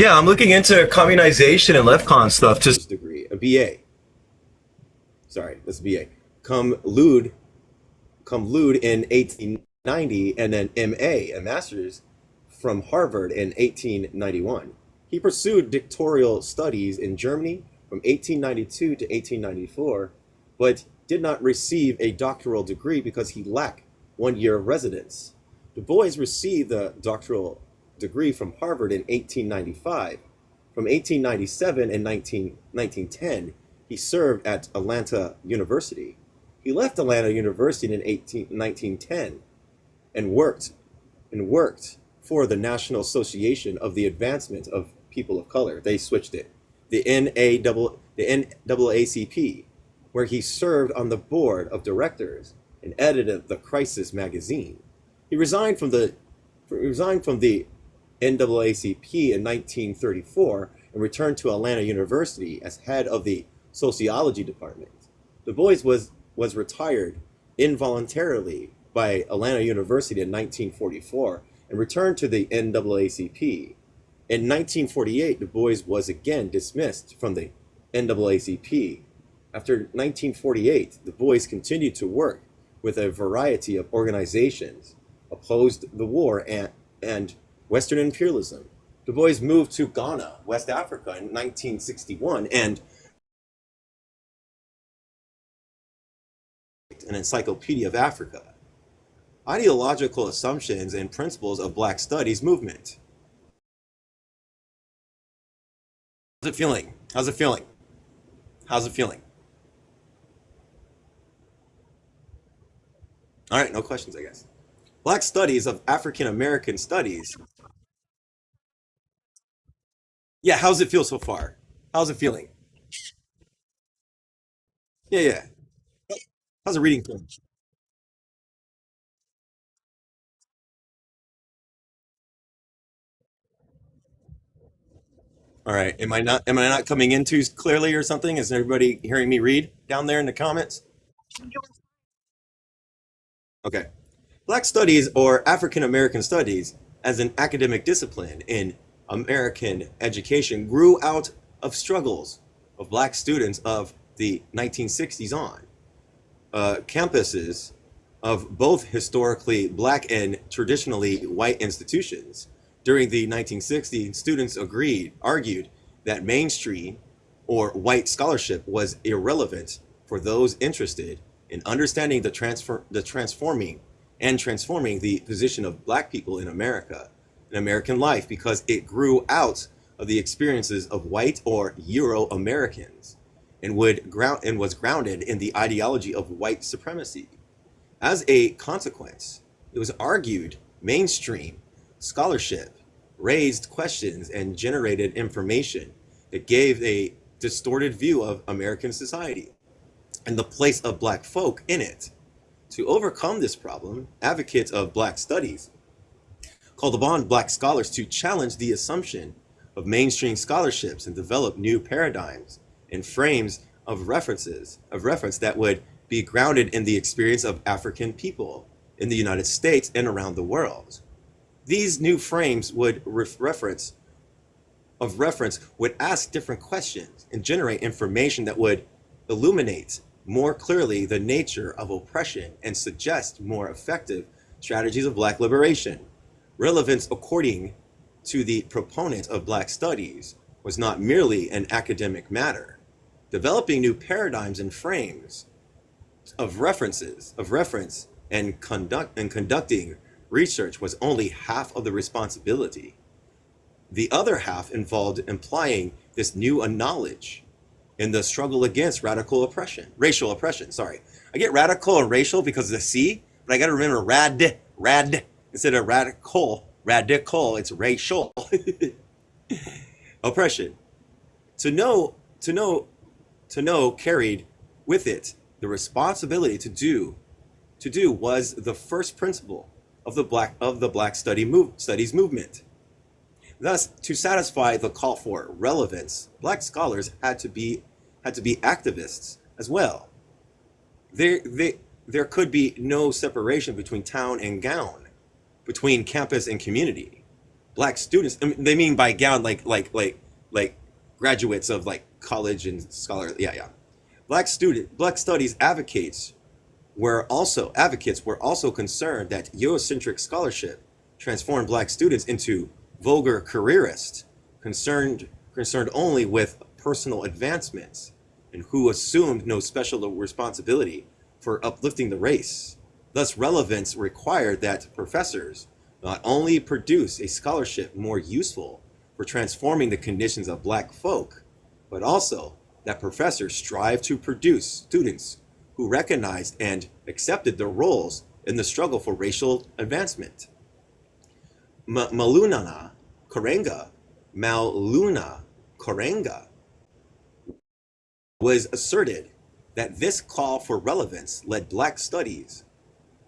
Yeah, I'm looking into communization and LEFCON stuff. Just Degree, a BA. Sorry, that's a BA. Come Lud, come Lud in 1890, and then MA, a master's from Harvard in 1891. He pursued doctoral studies in Germany from 1892 to 1894, but did not receive a doctoral degree because he lacked 1 year of residence. Du Bois received the doctoral degree from Harvard in 1895. From 1897 and 1910, he served at Atlanta University. He left Atlanta University in 1910 and worked for the National Association of the Advancement of People of Color. They switched it. The NAACP, where he served on the board of directors and edited the Crisis magazine. He resigned from the NAACP in 1934 and returned to Atlanta University as head of the sociology department. Du Bois was retired involuntarily by Atlanta University in 1944 and returned to the NAACP. In 1948, Du Bois was again dismissed from the NAACP. After 1948, Du Bois continued to work with a variety of organizations, opposed the war and Western imperialism. Du Bois moved to Ghana, West Africa in 1961 and an encyclopedia of Africa. Ideological assumptions and principles of Black Studies movement. How's it feeling? How's it feeling? How's it feeling? All right, no questions, I guess. Black Studies of African American Studies. Yeah, how's it feel so far? How's it feeling? Yeah, yeah. How's the reading feeling? All right. Am I not coming in too clearly or something? Is everybody hearing me read down there in the comments? Okay. Black Studies or African American Studies as an academic discipline in American education grew out of struggles of black students of the 1960s on. Campuses of both historically black and traditionally white institutions. During the 1960s, students argued that mainstream or white scholarship was irrelevant for those interested in understanding transforming the position of black people in America, in American life, because it grew out of the experiences of white or Euro Americans and was grounded in the ideology of white supremacy. As a consequence, it was argued mainstream scholarship raised questions and generated information that gave a distorted view of American society and the place of black folk in it. To overcome this problem, advocates of black studies called upon black scholars to challenge the assumption of mainstream scholarships and develop new paradigms and frames of reference that would be grounded in the experience of African people in the United States and around the world. These new frames would reference would ask different questions and generate information that would illuminate more clearly the nature of oppression and suggest more effective strategies of black liberation. Relevance, according to the proponent of black studies, was not merely an academic matter. Developing new paradigms and frames of reference and conducting research was only half of the responsibility. The other half involved implying this new knowledge in the struggle against racial oppression. Sorry, I get radical and racial because of the C, but I got to remember rad instead of radical. It's racial oppression. To know, to know, to know carried with it the responsibility to do was the first principle of the Black Studies movement. Thus, to satisfy the call for relevance, black scholars had to be activists as well. There could be no separation between town and gown, between campus and community. Black students. I mean, they mean by gown like graduates of like college and scholar. Yeah, yeah. Black studies advocates were also concerned that Eurocentric scholarship transformed black students into vulgar careerists, concerned only with personal advancements, and who assumed no special responsibility for uplifting the race. Thus, relevance required that professors not only produce a scholarship more useful for transforming the conditions of black folk, but also that professors strive to produce students who recognized and accepted their roles in the struggle for racial advancement. Malunana Karenga, Mauluna Karenga, was asserted that this call for relevance led black studies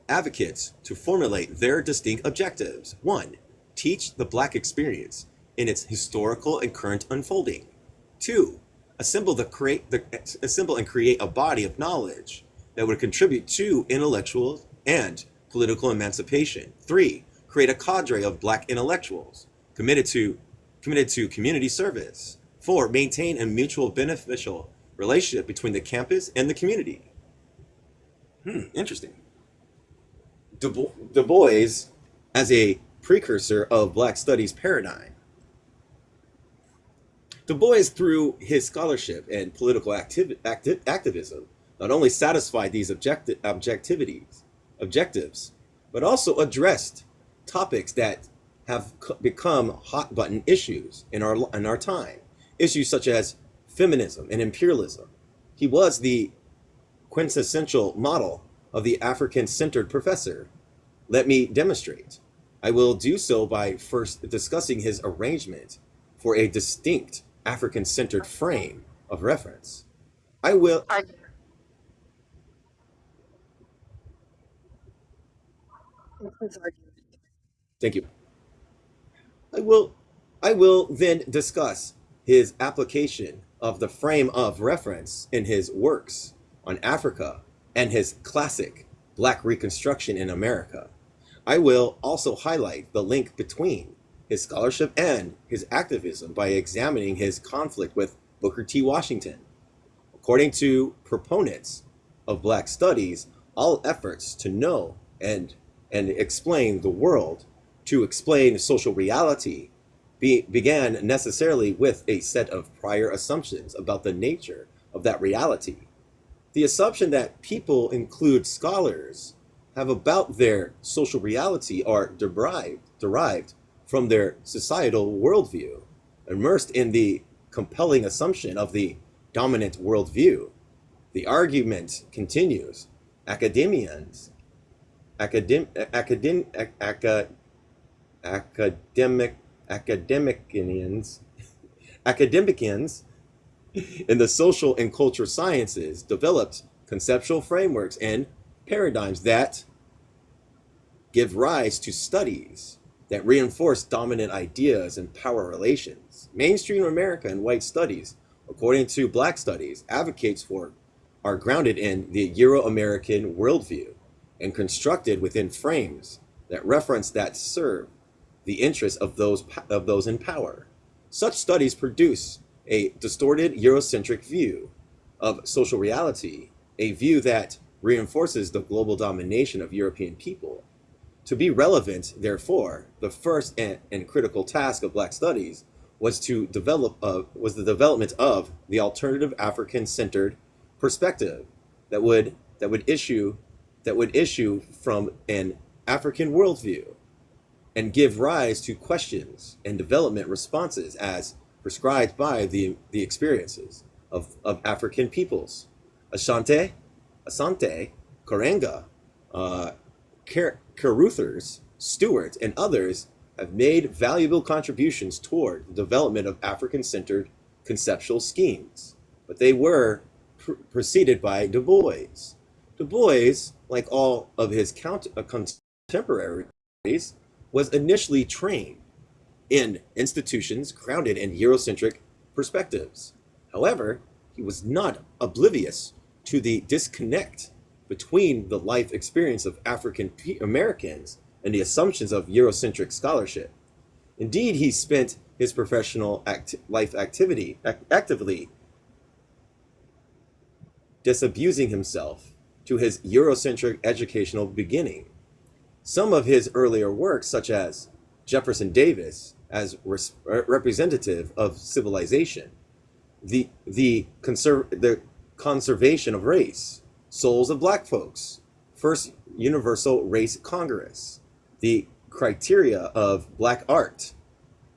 advocates to formulate their distinct objectives. One, teach the black experience in its historical and current unfolding. Two, assemble and create a body of knowledge that would contribute to intellectual and political emancipation. Three, create a cadre of black intellectuals committed to community service. Four, maintain a mutual beneficial relationship between the campus and the community. Interesting. Du Bois, as a precursor of Black Studies paradigm. Du Bois, through his scholarship and political activism, not only satisfied these objectives, but also addressed topics that have become hot button issues in our time. Issues such as feminism and imperialism. He was the quintessential model of the African-centered professor. Let me demonstrate. I will do so by first discussing his arrangement for a distinct African-centered frame of reference. I will. Thank you. I will. I will then discuss his application of the frame of reference in his works on Africa and his classic Black Reconstruction in America. I will also highlight the link between his scholarship and his activism by examining his conflict with Booker T. Washington. According to proponents of Black studies, all efforts to know and explain the world, to explain social reality, began necessarily with a set of prior assumptions about the nature of that reality. The assumption that people include scholars have about their social reality are derived from their societal worldview, immersed in the compelling assumption of the dominant worldview. The argument continues. Academians, academ, academ, acad, academicians, academicians in the social and culture sciences developed conceptual frameworks and paradigms that give rise to studies that reinforce dominant ideas and power relations. Mainstream America and white studies, according to Black studies, advocates for are grounded in the Euro-American worldview and constructed within frames that serve the interests of those in power. Such studies produce a distorted Eurocentric view of social reality, a view that reinforces the global domination of European people. To be relevant, therefore, the first and critical task of Black studies was the development of the alternative African-centered perspective that would issue from an African worldview and give rise to questions and development responses as prescribed by the experiences of African peoples. Asante, Karenga, Caruthers, Stewart, and others have made valuable contributions toward the development of African-centered conceptual schemes, but they were preceded by Du Bois. Du Bois, like all of his contemporaries, was initially trained in institutions grounded in Eurocentric perspectives. However, he was not oblivious to the disconnect between the life experience of African Americans and the assumptions of Eurocentric scholarship. Indeed, he spent his professional life actively disabusing himself to his Eurocentric educational beginning. Some of his earlier works, such as Jefferson Davis as representative of civilization, the conservation of race, Souls of Black Folks, First Universal Race Congress, the criteria of Black art,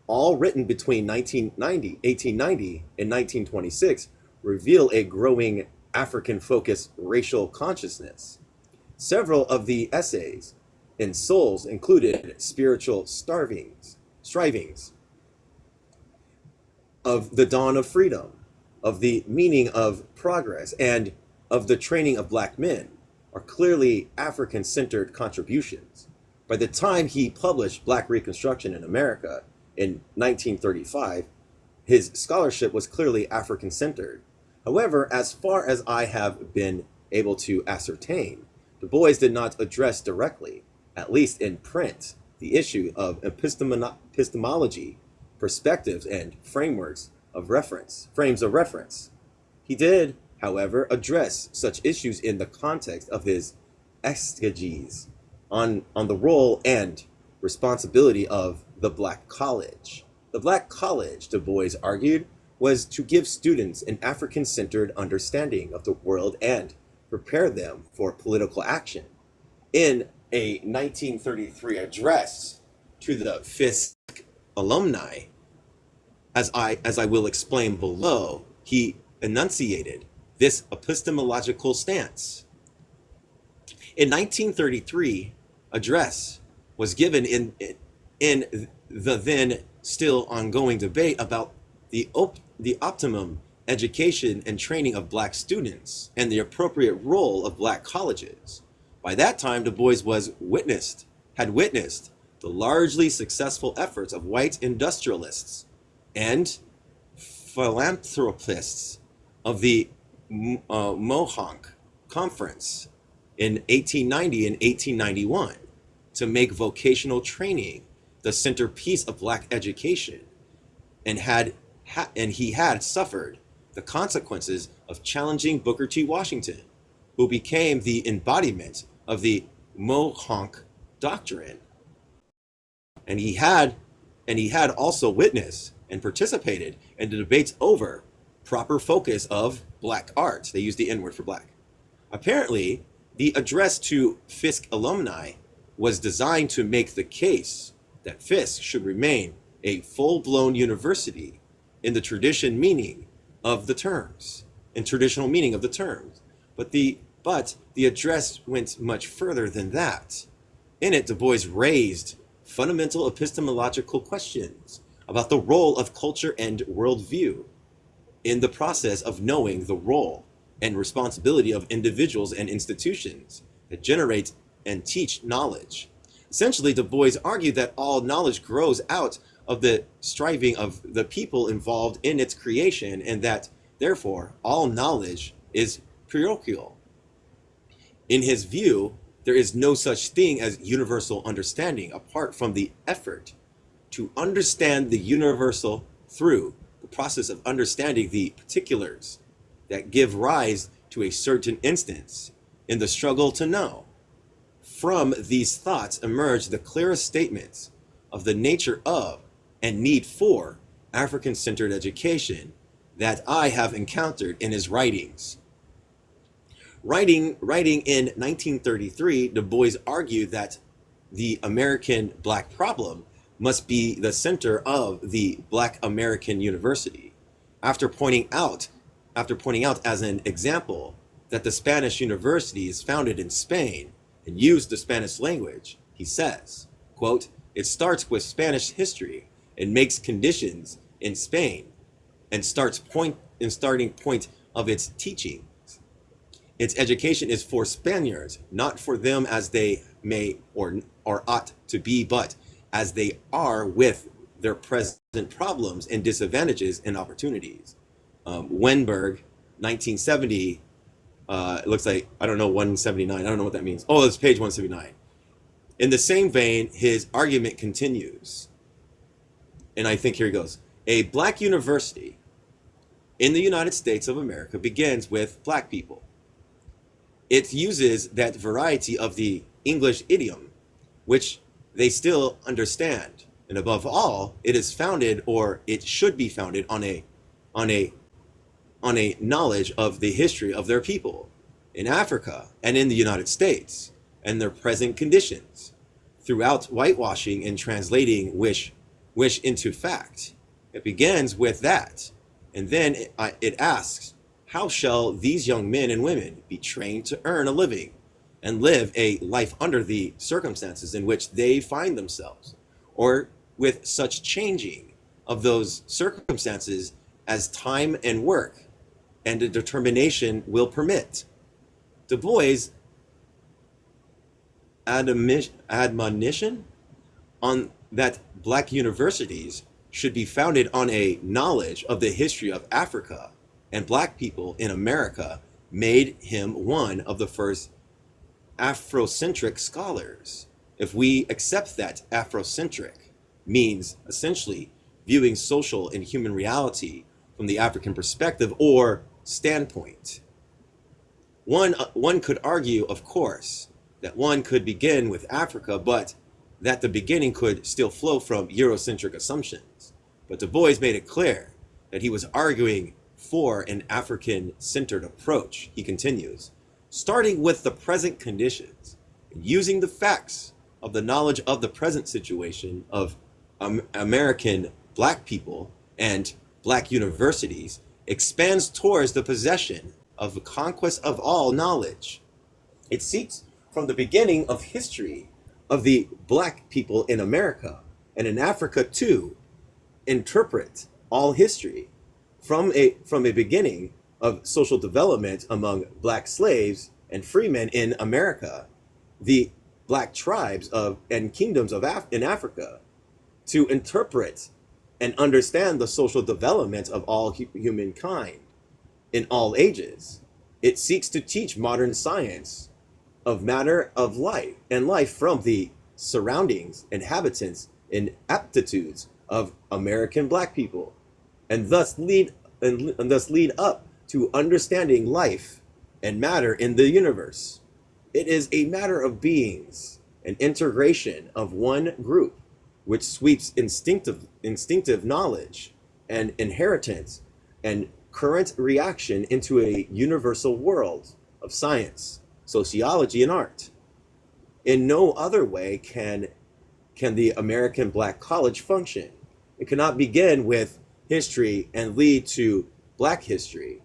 all written between 1890 and 1926, reveal a growing African-focused racial consciousness. Several of the essays in Souls included spiritual strivings of the dawn of freedom, of the meaning of progress, and of the training of Black men, are clearly African-centered contributions. By the time he published Black Reconstruction in America in 1935, his scholarship was clearly African-centered. However, as far as I have been able to ascertain, Du Bois did not address directly, at least in print, the issue of epistemology, perspectives, and frames of reference. He did, however, address such issues in the context of his exegesis on the role and responsibility of the Black College. The Black College, Du Bois argued, was to give students an African-centered understanding of the world and prepare them for political action. In a 1933 address to the Fisk alumni, as I will explain below, he enunciated this epistemological stance. In 1933, address was given in the then still ongoing debate about the optimum education and training of Black students and the appropriate role of Black colleges. By that time, Du Bois had witnessed the largely successful efforts of white industrialists and philanthropists of the Mohonk Conference in 1890 and 1891 to make vocational training the centerpiece of Black education, and he had suffered the consequences of challenging Booker T. Washington, who became the embodiment of the Mohonk doctrine. And he had also witnessed and participated in the debates over proper focus of Black art. They used the N word for Black. Apparently, the address to Fisk alumni was designed to make the case that Fisk should remain a full-blown university in the traditional meaning of the terms. But the address went much further than that. In it, Du Bois raised fundamental epistemological questions about the role of culture and worldview in the process of knowing the role and responsibility of individuals and institutions that generate and teach knowledge. Essentially, Du Bois argued that all knowledge grows out of the striving of the people involved in its creation, and that, therefore, all knowledge is parochial. In his view, there is no such thing as universal understanding apart from the effort to understand the universal through the process of understanding the particulars that give rise to a certain instance in the struggle to know. From these thoughts emerge the clearest statements of the nature of and need for African-centered education that I have encountered in his writings. Writing in 1933, Du Bois argued that the American Black problem must be the center of the Black American University. After pointing out as an example that the Spanish university is founded in Spain and used the Spanish language, he says, quote, "It starts with Spanish history and makes conditions in Spain and starting point of its teachings. Its education is for Spaniards, not for them as they may or ought to be, but as they are with their present problems and disadvantages and opportunities." Wenberg, 1970, it looks like, I don't know, 179, I don't know what that means. Oh, it's page 179. In the same vein, his argument continues. and I think here he goes. A black university in the United States of America begins with black people. It uses that variety of the English idiom, which they still understand. And above all, it is founded, or it should be founded, on a knowledge of the history of their people in Africa and in the United States and their present conditions, throughout whitewashing and translating wish into fact. It begins with that, and then it asks, how shall these young men and women be trained to earn a living and live a life under the circumstances in which they find themselves, or with such changing of those circumstances as time and work and a determination will permit. Du Bois' admonition on that black universities should be founded on a knowledge of the history of Africa and black people in America made him one of the first Afrocentric scholars. If we accept that Afrocentric means essentially viewing social and human reality from the African perspective or standpoint, one could argue, of course, that one could begin with Africa, but that the beginning could still flow from Eurocentric assumptions. But Du Bois made it clear that he was arguing for an African-centered approach. He continues, starting with the present conditions, using the facts of the knowledge of the present situation of American black people and black universities, expands towards the possession of the conquest of all knowledge. It seeks from the beginning of history of the black people in America and in Africa too, interpret all history from a beginning of social development among black slaves and freemen in America, the black tribes and kingdoms in Africa, to interpret and understand the social development of all humankind in all ages. It seeks to teach modern science of matter of life and life from the surroundings, inhabitants, and aptitudes of American black people, and thus lead up to understanding life and matter in the universe. It is a matter of beings, an integration of one group, which sweeps instinctive knowledge and inheritance and current reaction into a universal world of science, sociology, and art. In no other way can the American Black College function. It cannot begin with history and lead to black history.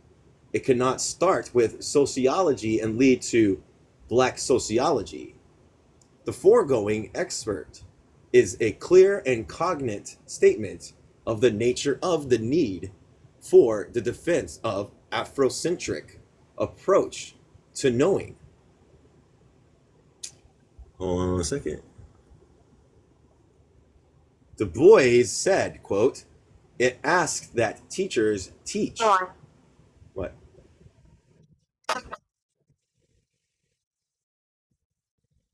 It cannot start with sociology and lead to black sociology. The foregoing excerpt is a clear and cognate statement of the nature of the need for the defense of Afrocentric approach to knowing. Hold on a second. Du Bois said, quote, it asks that teachers teach. What?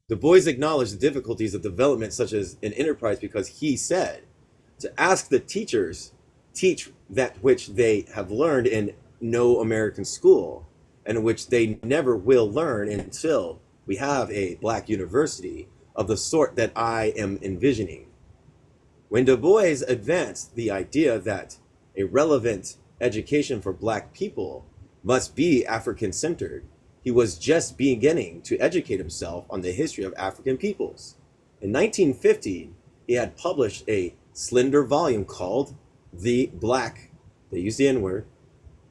Du Bois acknowledged the difficulties of development such as an enterprise because he said, to ask the teachers teach that which they have learned in no American school and which they never will learn until we have a black university of the sort that I am envisioning. When Du Bois advanced the idea that a relevant education for black people must be African-centered, he was just beginning to educate himself on the history of African peoples. In 1950, he had published a slender volume called The Black, they used the N-word,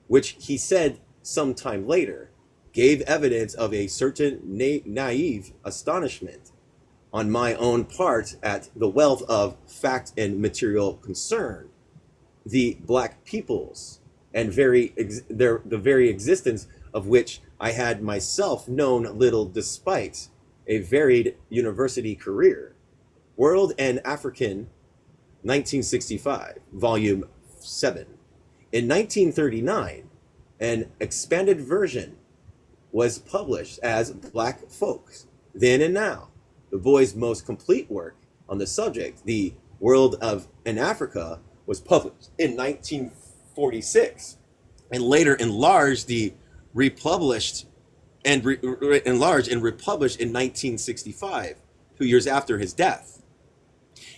which he said sometime later gave evidence of a certain naive astonishment on my own part at the wealth of fact and material concerned the black peoples and the very existence of which I had myself known little despite a varied university career. World and African, 1965, volume 7. In 1939, an expanded version was published as Black Folks, Then and Now, Du Bois' most complete work on the subject, the World of in Africa was published in 1946 and later enlarged the republished enlarged and republished in 1965, 2 years after his death.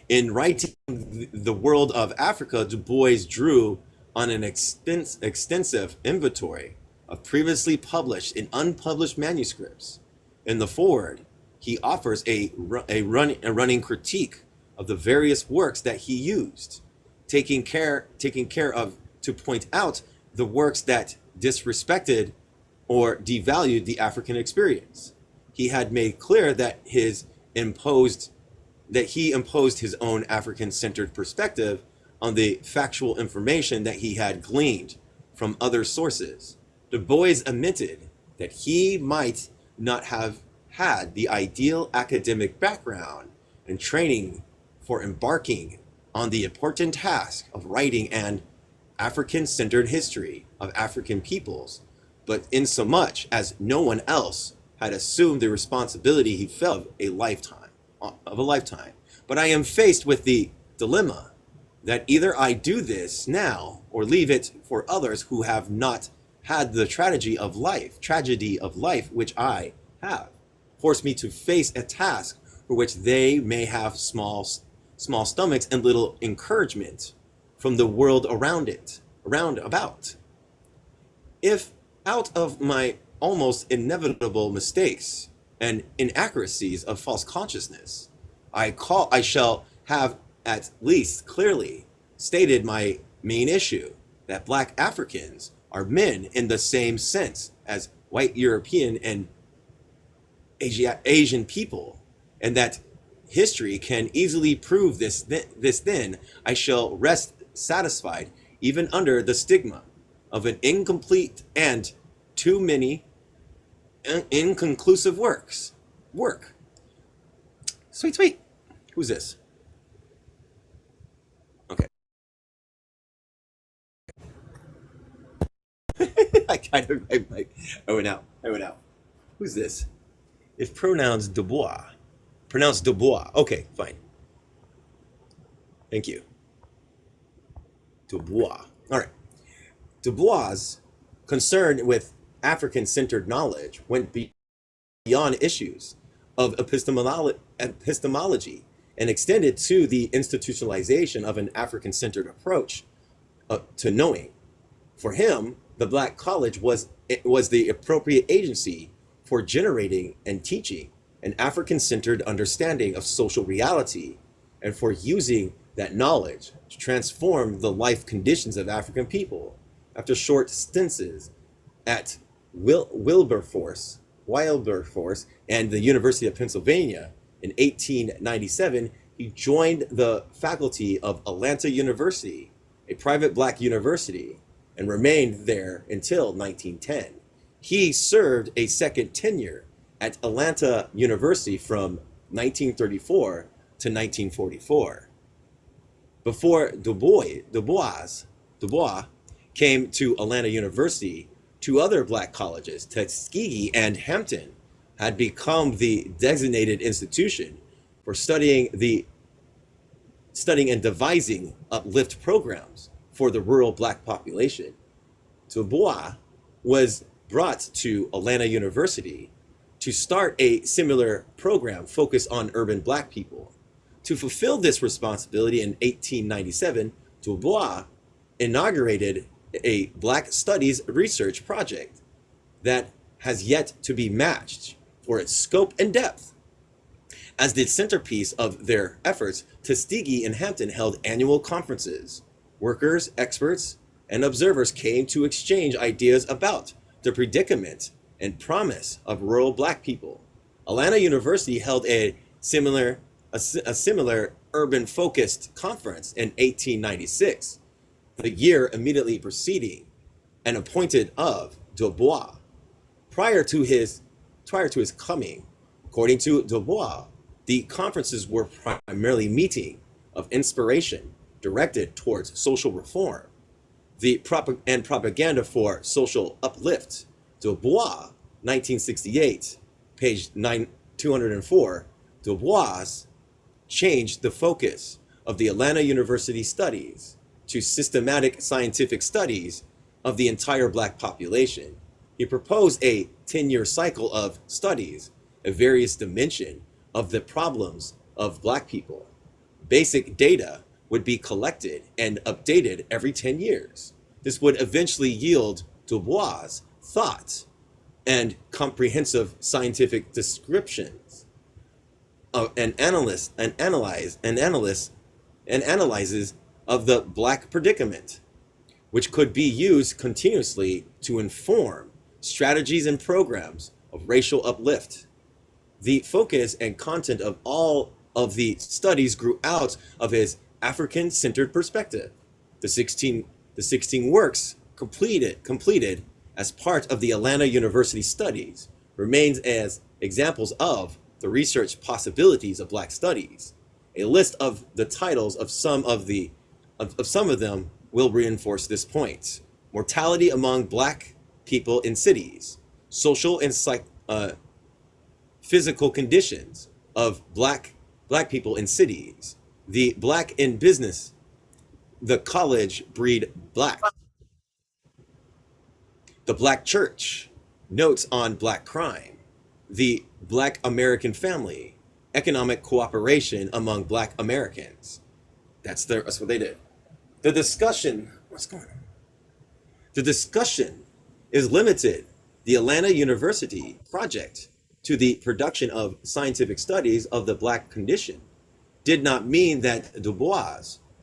In writing The World of Africa, Du Bois drew on an extensive inventory of previously published and unpublished manuscripts. In the foreword, he offers a running critique of the various works that he used, taking care of to point out the works that disrespected or devalued the African experience. He had made clear that he imposed his own African-centered perspective on the factual information that he had gleaned from other sources. Du Bois admitted that he might not have had the ideal academic background and training for embarking on the important task of writing an African-centered history of African peoples, but insomuch as no one else had assumed the responsibility he felt of a lifetime. But I am faced with the dilemma that either I do this now or leave it for others who have not had the tragedy of life which I have, forced me to face a task for which they may have small stomachs and little encouragement from the world round about. If out of my almost inevitable mistakes and inaccuracies of false consciousness, I shall have at least clearly stated my main issue, that Black Africans are men in the same sense as white European and Asian people, and that history can easily prove this, then I shall rest satisfied even under the stigma of an incomplete and too many inconclusive work. Sweet. Who's this? Okay. I went out. Who's this? It's pronounced Dubois. Pronounced Dubois. Okay, fine. Thank you. Dubois. All right. Dubois' concern with African-centered knowledge went beyond issues of epistemology and extended to the institutionalization of an African-centered approach to knowing. For him, the Black College was the appropriate agency for generating and teaching an African-centered understanding of social reality, and for using that knowledge to transform the life conditions of African people. After short stints at Wilberforce and the University of Pennsylvania in 1897, he joined the faculty of Atlanta University, a private Black university, and remained there until 1910. He served a second tenure at Atlanta University from 1934 to 1944. Before Dubois came to Atlanta University, two other Black colleges, Tuskegee and Hampton, had become the designated institution for studying and devising uplift programs for the rural Black population. Dubois was brought to Atlanta University to start a similar program focused on urban Black people. To fulfill this responsibility in 1897, Dubois inaugurated a Black Studies research project that has yet to be matched for its scope and depth. As the centerpiece of their efforts, Tuskegee and Hampton held annual conferences. Workers, experts, and observers came to exchange ideas about the predicament and promise of rural Black people. Atlanta University held a similar urban-focused conference in 1896, the year immediately preceding and appointed of Dubois. Prior to his coming, according to Dubois, the conferences were primarily meeting of inspiration directed towards social reform, and propaganda for social uplift. Dubois, 1968, page 204, Dubois changed the focus of the Atlanta University Studies to systematic scientific studies of the entire black population. He proposed a 10-year cycle of studies of various dimensions of the problems of black people. Basic data would be collected and updated every 10 years. This would eventually yield Du Bois' thought and comprehensive scientific descriptions and analyzes of the black predicament, which could be used continuously to inform strategies and programs of racial uplift. The focus and content of all of the studies grew out of his African-centered perspective. The 16 works completed as part of the Atlanta University Studies remains as examples of the research possibilities of black studies. A list of the titles of some of them will reinforce this point. Mortality among black people in cities, social and physical conditions of black people in cities, the black in business, the college breed black, the black church, notes on black crime, the black American family, economic cooperation among black Americans. That's what they did. The discussion is limited. The Atlanta University project to the production of scientific studies of the black condition did not mean that Du Bois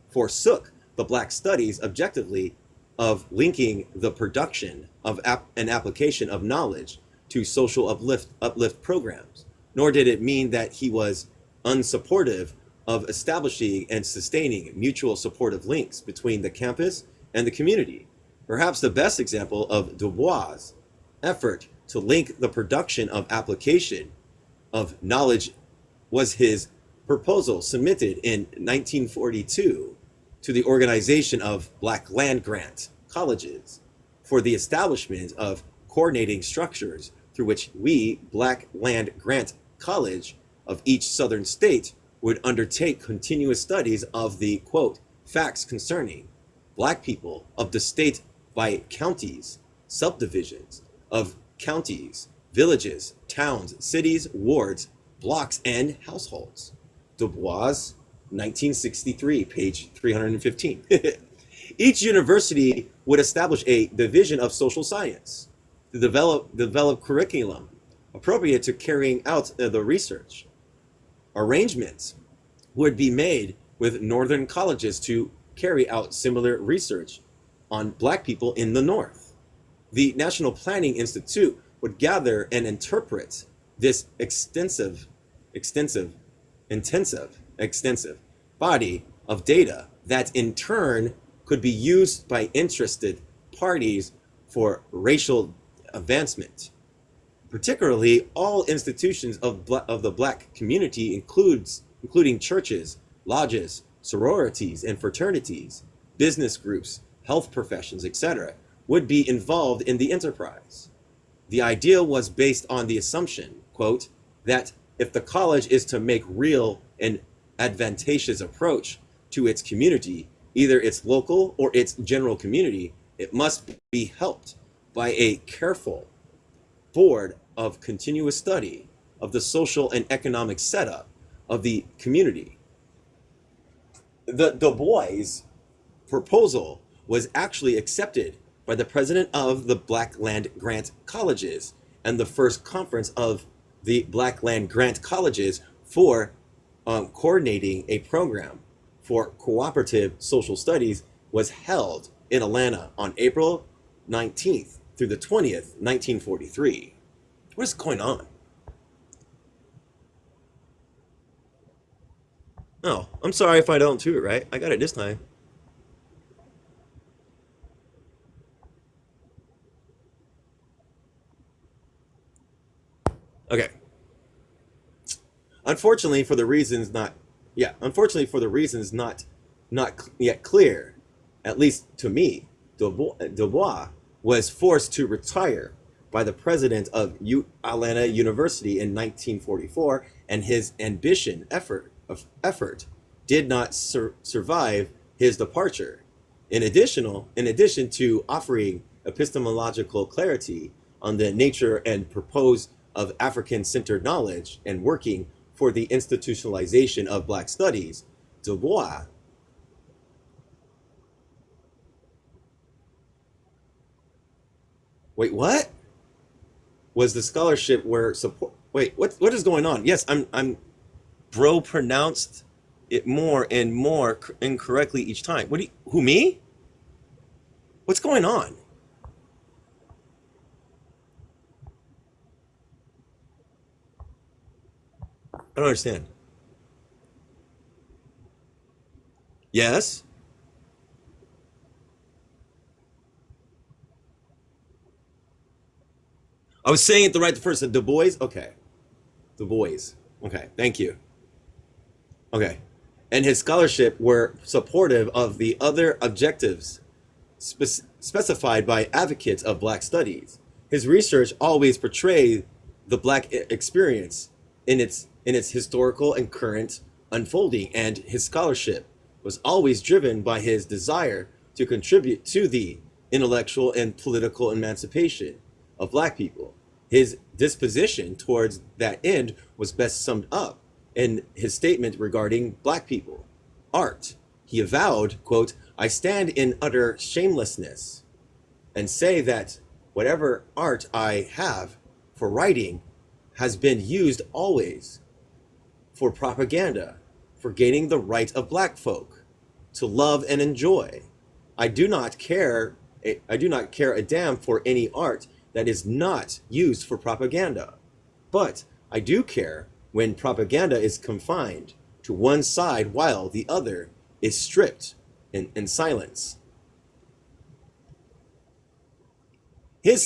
forsook the black studies objectively of linking the production of an application of knowledge to social uplift programs, nor did it mean that he was unsupportive of establishing and sustaining mutual supportive links between the campus and the community. Perhaps the best example of Du Bois' effort to link the production of application of knowledge was his proposal submitted in 1942 to the organization of Black land-grant colleges for the establishment of coordinating structures through which we, Black land-grant college of each southern state, would undertake continuous studies of the, quote, facts concerning black people of the state by counties, subdivisions of counties, villages, towns, cities, wards, blocks, and households. Du Bois, 1963, page 315. Each university would establish a division of social science to develop curriculum appropriate to carrying out the research. Arrangements would be made with northern colleges to carry out similar research on black people in the North. The National Planning Institute would gather and interpret this extensive body of data that in turn could be used by interested parties for racial advancement. Particularly, all institutions of the black community, including churches, lodges, sororities, and fraternities, business groups, health professions, etc., would be involved in the enterprise. The idea was based on the assumption, quote, that if the college is to make real and advantageous approach to its community, either its local or its general community, it must be helped by a careful board of continuous study of the social and economic setup of the community. The Du Bois proposal was actually accepted by the president of the Black Land Grant Colleges and the first conference of the Black Land Grant Colleges for coordinating a program for cooperative social studies was held in Atlanta on April 19th through the 20th, 1943. What is going on? Oh, I'm sorry if I don't do it right. I got it this time. Okay. Unfortunately, for the reasons not yet clear, at least to me, Du Bois was forced to retire by the president of Atlanta University in 1944, and his effort did not survive his departure. In addition to offering epistemological clarity on the nature and purpose of African-centered knowledge and working for the institutionalization of Black studies, Du Bois wait, what? Was the scholarship where support wait, what is going on? Yes, I'm bro pronounced it more and more incorrectly each time. What do you, who, me? What's going on? I don't understand. Yes? I was saying it the right first. Du Bois? Okay. Du Bois. Okay, thank you. Okay. And his scholarship were supportive of the other objectives specified by advocates of Black studies. His research always portrayed the Black experience in its historical and current unfolding, and his scholarship was always driven by his desire to contribute to the intellectual and political emancipation of Black people. His disposition towards that end was best summed up in his statement regarding Black people. Art. He avowed, quote, I stand in utter shamelessness and say that whatever art I have for writing has been used always for propaganda, for gaining the right of Black folk to love and enjoy. I do not care a damn for any art that is not used for propaganda. But I do care when propaganda is confined to one side while the other is stripped in silence. His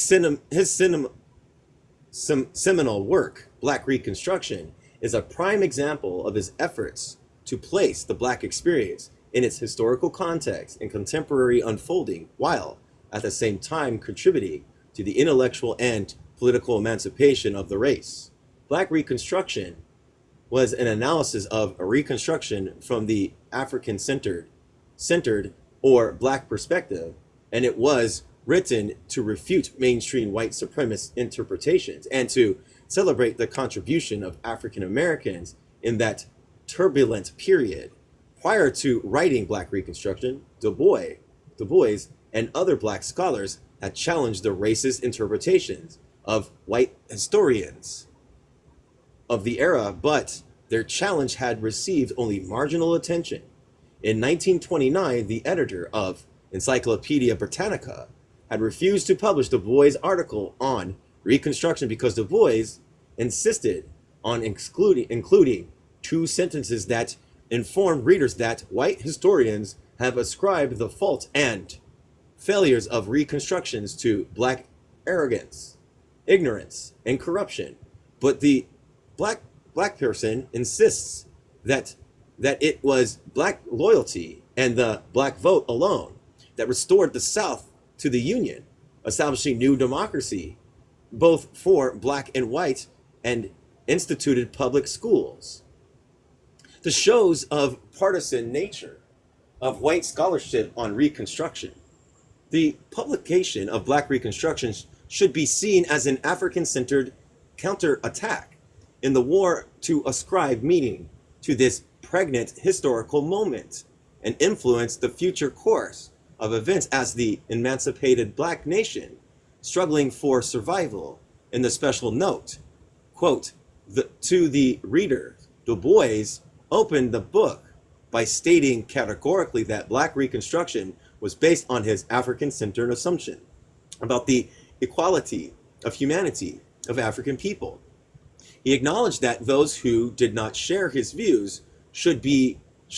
seminal work, Black Reconstruction, is a prime example of his efforts to place the Black experience in its historical context and contemporary unfolding, while at the same time contributing to the intellectual and political emancipation of the race. Black Reconstruction was an analysis of a reconstruction from the African-centered or Black perspective, and it was written to refute mainstream white supremacist interpretations and to celebrate the contribution of African Americans in that turbulent period. Prior to writing Black Reconstruction, Du Bois and other Black scholars had challenged the racist interpretations of white historians of the era, but their challenge had received only marginal attention. In 1929, the editor of Encyclopedia Britannica had refused to publish Du Bois' article on Reconstruction because Du Bois insisted on including two sentences that informed readers that white historians have ascribed the fault and failures of reconstructions to Black arrogance, ignorance, and corruption. But the black person insists that it was Black loyalty and the Black vote alone that restored the South to the Union, establishing new democracy, both for Black and white, and instituted public schools. The shows of partisan nature of white scholarship on Reconstruction. The publication of Black Reconstruction should be seen as an African-centered counterattack in the war to ascribe meaning to this pregnant historical moment and influence the future course of events as the emancipated Black nation struggling for survival. In the special note, quote, to the reader, Du Bois opened the book by stating categorically that Black Reconstruction was based on his African-centered assumption about the equality of humanity of African people. He acknowledged that those who did not share his views should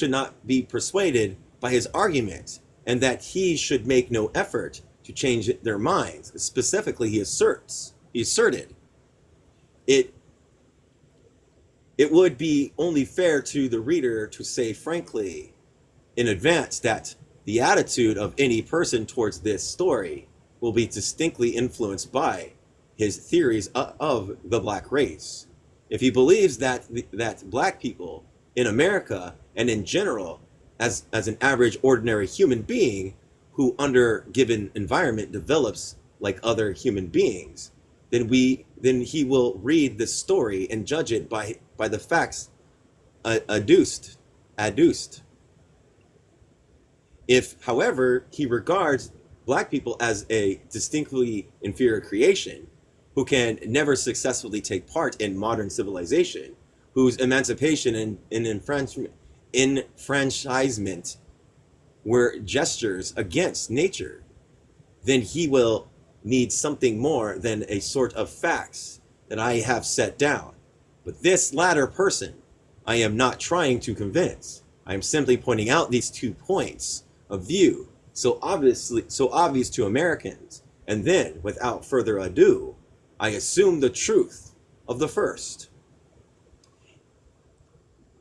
not be persuaded by his argument, and that he should make no effort to change their minds. Specifically, he asserted it would be only fair to the reader to say frankly in advance that the attitude of any person towards this story will be distinctly influenced by his theories of the Black race. If he believes that Black people in America and in general as an average ordinary human being who under given environment develops like other human beings, then he will read this story and judge it by the facts adduced. If, however, he regards black people as a distinctly inferior creation, who can never successfully take part in modern civilization, whose emancipation and enfranchisement were gestures against nature, then he will need something more than a sort of facts that I have set down. But this latter person, I am not trying to convince. I am simply pointing out these 2 points of view, so obvious to Americans, and then, without further ado, I assume the truth of the first.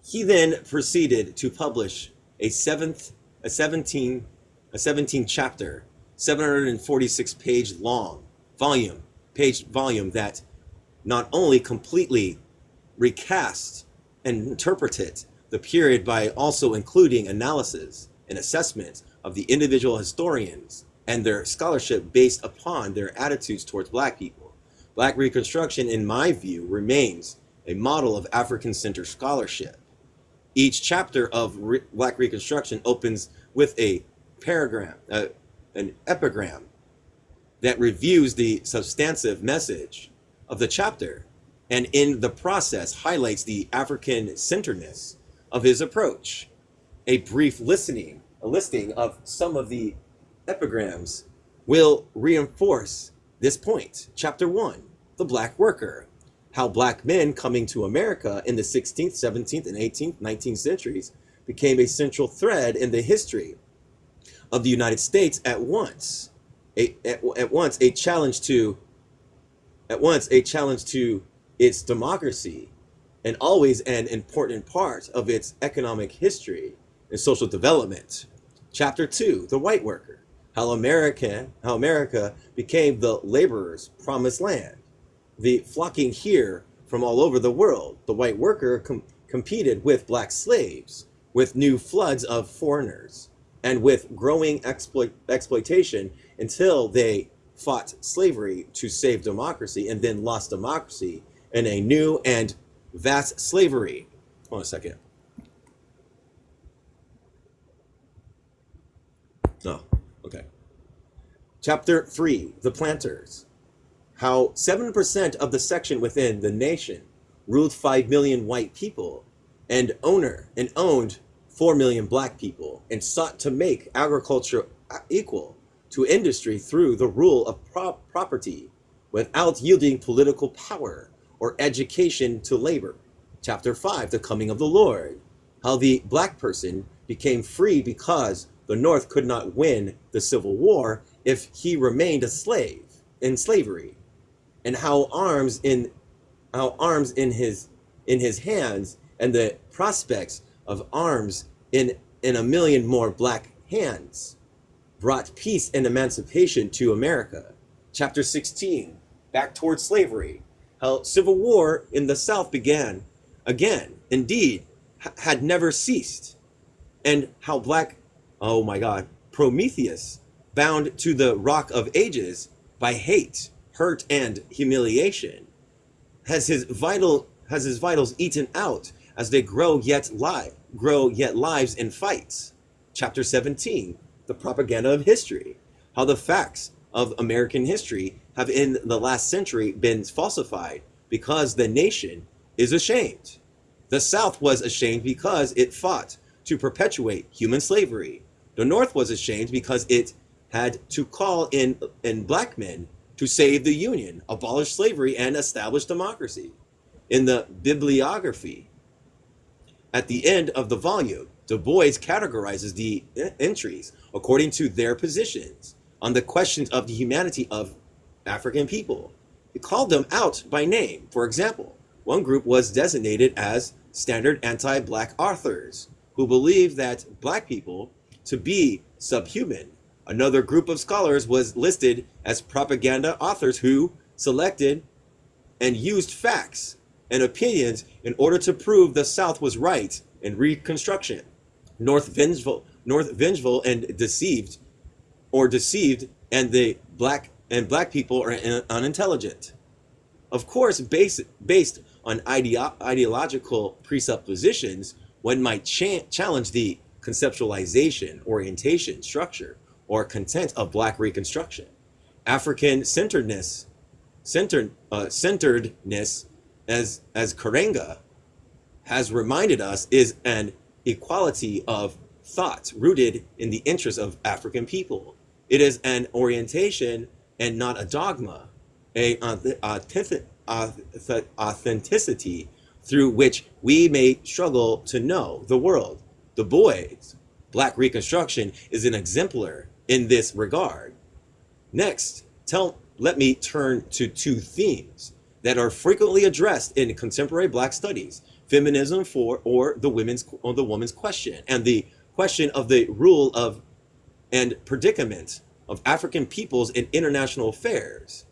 He then proceeded to publish a 17 chapter, 746 page long volume that not only completely recast and interpreted the period by also including analysis and assessments of the individual historians and their scholarship based upon their attitudes towards black people. Black Reconstruction, in my view, remains a model of African-centered scholarship. Each chapter of Black Reconstruction opens with a paragraph, an epigram that reviews the substantive message of the chapter, and in the process highlights the African-centeredness of his approach. A brief listing of some of the epigrams will reinforce this point. Chapter 1, the Black Worker. How black men coming to America in the 16th, 17th, and 18th, 19th centuries became a central thread in the history of the United States at once a challenge to its democracy, and always an important part of its economic history and social development. Chapter 2, the White Worker. How America became the laborers' promised land. The flocking here from all over the world, the white worker competed with black slaves, with new floods of foreigners, and with growing exploitation until they fought slavery to save democracy and then lost democracy in a new and vast slavery. Hold on a second. Oh, okay. Chapter 3, the Planters. How 7% of the section within the nation ruled 5 million white people and owned 4 million black people, and sought to make agriculture equal to industry through the rule of property without yielding political power or education to labor. Chapter 5, the Coming of the Lord. How the black person became free because the North could not win the Civil War if he remained a slave in slavery. And how arms in his hands and the prospects of arms in a million more black hands brought peace and emancipation to America. Chapter 16, back towards slavery. How civil war in the South began again, indeed, had never ceased. And how Prometheus, bound to the Rock of Ages by hate, hurt, and humiliation, has his vitals eaten out as they grow yet lives in fights. Chapter 17, the propaganda of history. How the facts of American history have in the last century been falsified because the nation is ashamed. The South was ashamed because it fought to perpetuate human slavery. The North was ashamed because it had to call in black men to save the Union, abolish slavery, and establish democracy. In the bibliography, at the end of the volume, Du Bois categorizes the entries according to their positions on the questions of the humanity of African people. He called them out by name. For example, one group was designated as standard anti-black authors who believed that black people to be subhuman. Another group of scholars was listed as propaganda authors who selected and used facts and opinions in order to prove the South was right and Reconstruction. North vengeful and deceived, and the black people are unintelligent. Of course, based on ideological presuppositions, one might challenge the conceptualization, orientation, structure, or content of Black Reconstruction. African centeredness, as Karenga has reminded us, is an equality of thought rooted in the interests of African people. It is an orientation and not a dogma, a authenticity through which we may struggle to know the world. Du Bois' Black Reconstruction is an exemplar in this regard. Next, let me turn to two themes that are frequently addressed in contemporary Black studies: feminism or the woman's question, and the question of the rule of and predicament of African peoples in international affairs.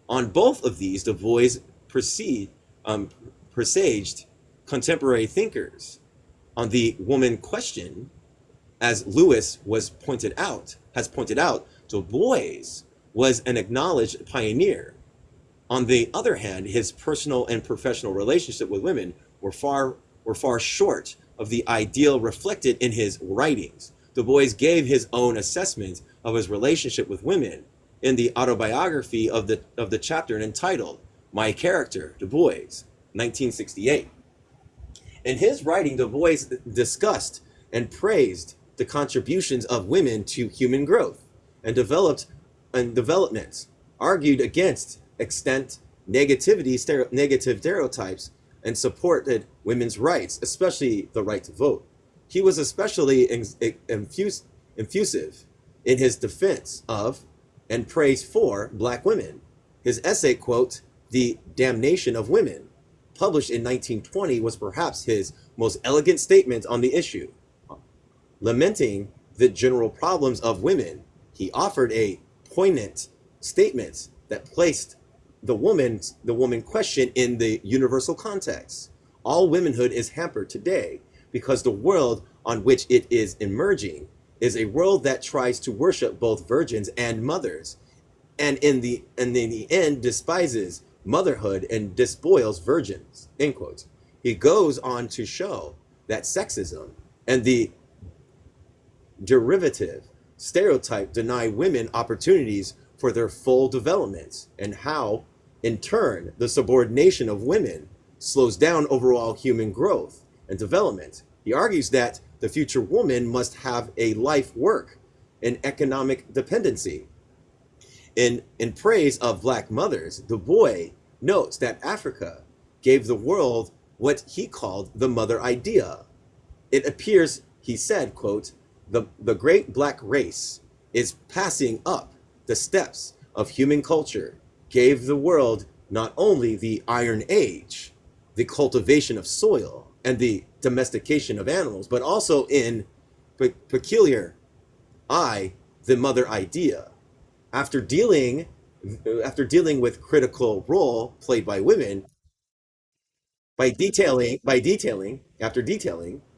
On both of these, Du Bois presaged contemporary thinkers. On the woman question, as Lewis has pointed out, Du Bois was an acknowledged pioneer. On the other hand, his personal and professional relationship with women were far short of the ideal reflected in his writings. Du Bois gave his own assessment of his relationship with women in the autobiography of the chapter entitled My Character, Du Bois, 1968. In his writing, Du Bois discussed and praised the contributions of women to human growth and development, argued against extent negative stereotypes, and supported women's rights, especially the right to vote. He was especially effusive in his defense of and praise for Black women. His essay, quote, The Damnation of Women, published in 1920, was perhaps his most elegant statement on the issue. Lamenting the general problems of women, he offered a poignant statement that placed the woman question in the universal context. All womanhood is hampered today because the world on which it is emerging is a world that tries to worship both virgins and mothers, and in the end despises motherhood and despoils virgins, end quote. He goes on to show that sexism and the derivative stereotype deny women opportunities for their full development, and how, in turn, the subordination of women slows down overall human growth and development. He argues that the future woman must have a life work and economic dependency. In praise of Black mothers, Du Bois notes that Africa gave the world what he called the mother idea. It appears, he said, quote, the great Black race is passing up the steps of human culture, gave the world not only the Iron Age, the cultivation of soil, and the domestication of animals, but also in peculiar the mother idea. After dealing with critical role played by women, after detailing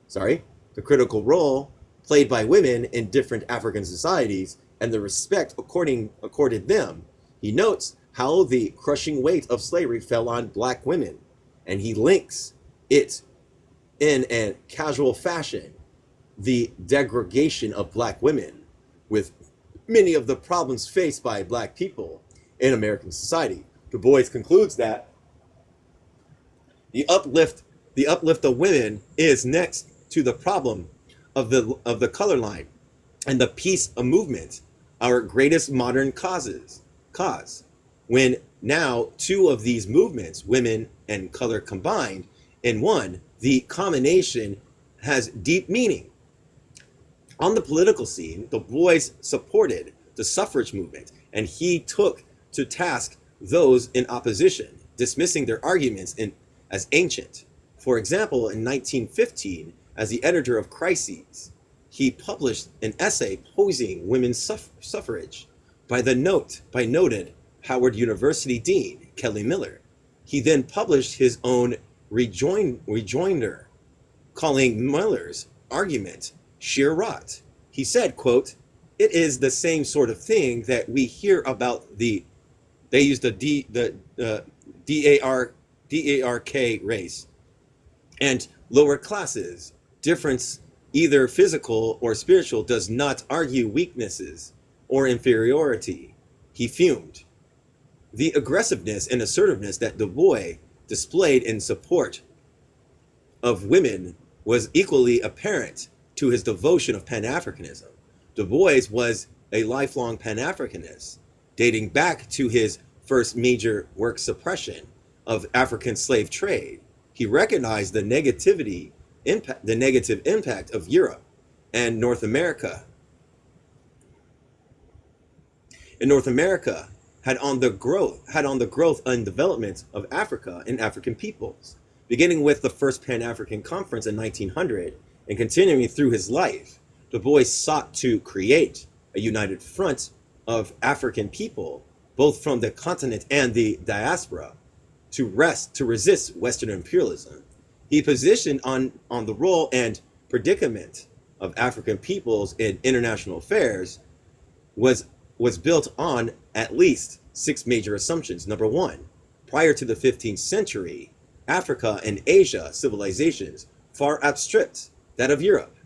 the critical role played by women in different African societies and the respect accorded them, he notes how the crushing weight of slavery fell on Black women, and he links it in a casual fashion, the degradation of Black women, with many of the problems faced by Black people in American society. Du Bois concludes that the uplift of women is next to the problem of the color line and the peace of movement, our greatest modern cause. When now two of these movements, women and color combined in one, the combination has deep meaning. On the political scene, Du Bois supported the suffrage movement, and he took to task those in opposition, dismissing their arguments as ancient. For example, in 1915, as the editor of Crises, he published an essay opposing women's suffrage by noted Howard University dean Kelly Miller. He then published his own rejoinder calling Miller's argument sheer rot. He said, quote, "It is the same sort of thing that we hear about they use the DARK race and lower classes. Difference, either physical or spiritual, does not argue weaknesses or inferiority." He fumed. The aggressiveness and assertiveness that Du Bois displayed in support of women was equally apparent to his devotion of Pan-Africanism. Du Bois was a lifelong Pan-Africanist, dating back to his first major work, Suppression of African Slave Trade. He recognized the negative impact of Europe and North America. Had on the growth and development of Africa and African peoples, beginning with the first Pan-African Conference in 1900 and continuing through his life. Du Bois sought to create a united front of African people, both from the continent and the diaspora, to resist Western imperialism. He positioned on the role and predicament of African peoples in international affairs was built on at least 6 major assumptions. Number 1, prior to the 15th century, Africa and Asia civilizations far outstripped that of Europe.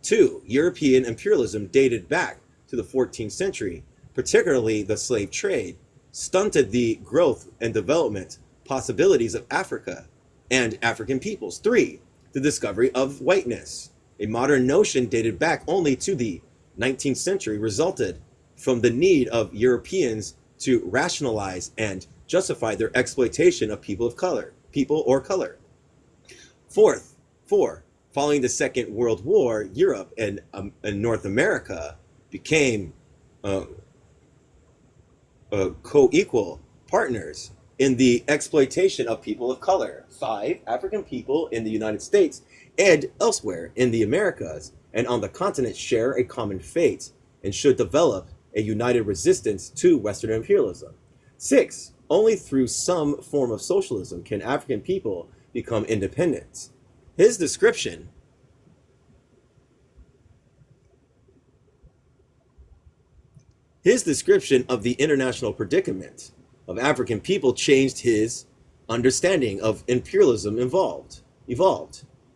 2, European imperialism dated back to the 14th century, particularly the slave trade, stunted the growth and development possibilities of Africa and African peoples. 3, the discovery of whiteness, a modern notion dated back only to the 19th century, resulted from the need of Europeans to rationalize and justify their exploitation of people or color. 4, following the Second World War, Europe and North America became co-equal partners in the exploitation of people of color. 5, African people in the United States and elsewhere in the Americas and on the continent share a common fate and should develop a united resistance to Western imperialism. 6, only through some form of socialism can African people become independent. His description of the international predicament of African people changed his understanding of imperialism evolved,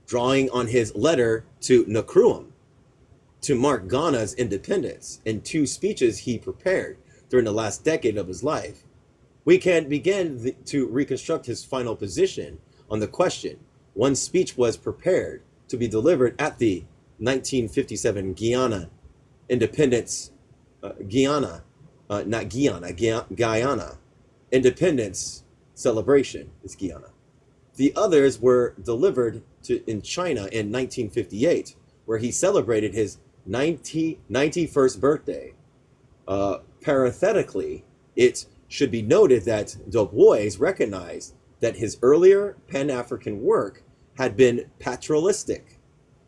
drawing on his letter to Nkrumah to mark Ghana's independence and 2 speeches he prepared during the last decade of his life. We can begin to reconstruct his final position on the question. One speech was prepared to be delivered at the 1957 Guyana independence, Guyana independence celebration. It's Guyana. The others were delivered in China in 1958, where he celebrated his 91st birthday. Parenthetically, it should be noted that Du Bois recognized that his earlier Pan-African work had been patriotistic.